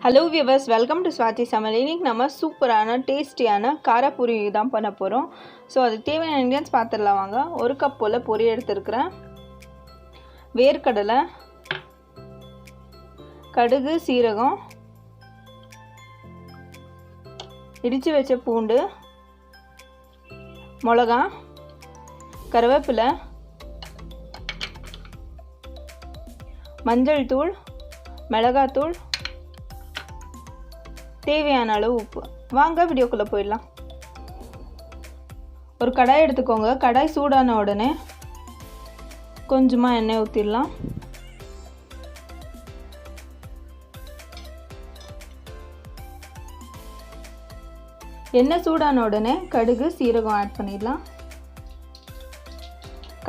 Hello viewers, welcome to Swathi samayal. இன்னைக்கு நம்ம சூப்பரான டேஸ்டியான காரப்பொரி தான் பண்ண போறோம். சோ அதுக்கு தேவையான ingredients பார்த்துடலாம் வாங்க. 1 கப் போல பொரி எடுத்துக்கிறேன். வேர்க்கடலை, கடுகு, சீரகம், இடிச்சு வச்ச பூண்டு, மிளகாய், கருவேப்பிலை, மஞ்சள் தூள், மிளகாய் தூள், தேவையான அளவு உப்பு. வாங்க வீடியோக்குள்ள போயிடலாம். ஒரு கடாய் எடுத்துக்கோங்க. கடாய் சூடான உடனே கொஞ்சமா எண்ணெய் ஊத்திடலாம். எண்ணெய் சூடான உடனே கடுகு, சீரகம் ஆட் பண்ணிடலாம்.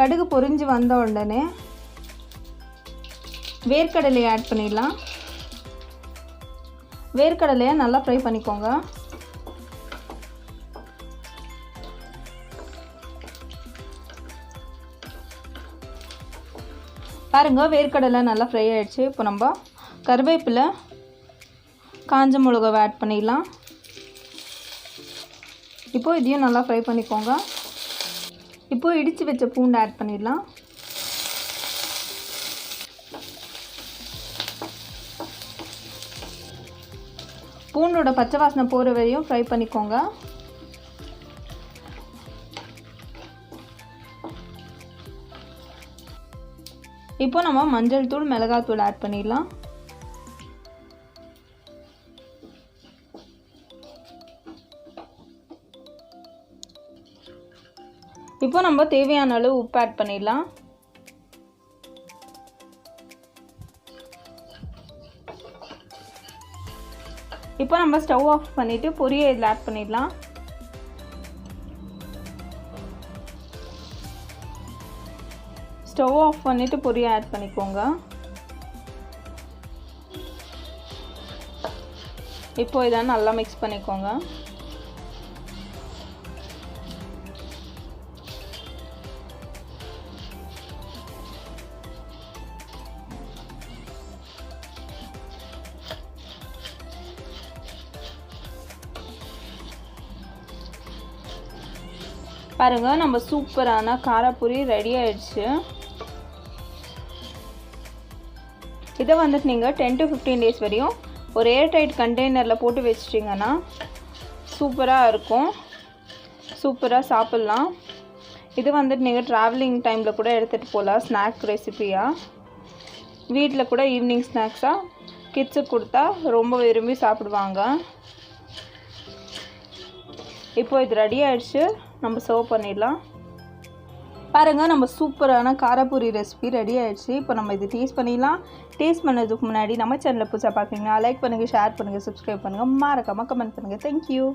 கடுகு பொரிஞ்சு வந்த உடனே வேர்க்கடலை ஆட் பண்ணிடலாம். வேர்க்கடலையை நல்லா ஃப்ரை பண்ணிக்கோங்க. பாருங்க வேர்க்கடலை நல்லா ஃப்ரை ஆயிடுச்சு. இப்போ நம்ம கருவேப்பிலை, காஞ்ச மிளகாவை ஆட் பண்ணிடலாம். இப்போ இதையும் நல்லா ஃப்ரை பண்ணிக்கோங்க. இப்போ இடித்து வச்ச பூண்டு ஆட் பண்ணிடலாம். பூண்டோட பச்சை வாசனை போகிற வரையும் ஃப்ரை பண்ணிக்கோங்க. இப்போ நம்ம மஞ்சள் தூள், மிளகாய் தூள் ஆட் பண்ணிடலாம். இப்போ நம்ம தேவையான அளவு உப்பு ஆட் பண்ணிடலாம். இப்போ நம்ம ஸ்டவ் ஆஃப் பண்ணிவிட்டு பொரியை இதில் ஆட் பண்ணிடலாம். ஸ்டவ் ஆஃப் பண்ணிவிட்டு பொரியை ஆட் பண்ணிக்கோங்க. இப்போ இதை நல்லா மிக்ஸ் பண்ணிக்கோங்க. பாருங்க நம்ம சூப்பரான காரப்பொரி ரெடி ஆயிடுச்சு. இதை வந்துட்டு நீங்கள் 10 to 15 days வரையும் ஒரு ஏர்டைட் கண்டெய்னரில் போட்டு வச்சிட்டிங்கன்னா சூப்பராக இருக்கும். சூப்பராக சாப்பிட்லாம். இது வந்துட்டு நீங்கள் ட்ராவலிங் டைமில் கூட எடுத்துகிட்டு போகலாம். ஸ்நாக் ரெசிபியாக வீட்டில் கூட ஈவினிங் ஸ்நாக்ஸாக கிட்ஸுக்கு கொடுத்தா ரொம்ப விரும்பி சாப்பிடுவாங்க. இப்போ இது ரெடி ஆயிடுச்சு. நம்ம சர்வ் பண்ணிடலாம். பாருங்கள் நம்ம சூப்பரான காரப்பொரி ரெசிபி ரெடி ஆயிடுச்சு. இப்போ நம்ம இது டேஸ்ட் பண்ணிடலாம். டேஸ்ட் பண்ணதுக்கு முன்னாடி நம்ம சேனலில் புதுசாக பார்க்குறீங்கன்னா லைக் பண்ணுங்கள், ஷேர் பண்ணுங்கள், சப்ஸ்கிரைப் பண்ணுங்கள், மறக்காமல் கமெண்ட் பண்ணுங்கள். தேங்க்யூ.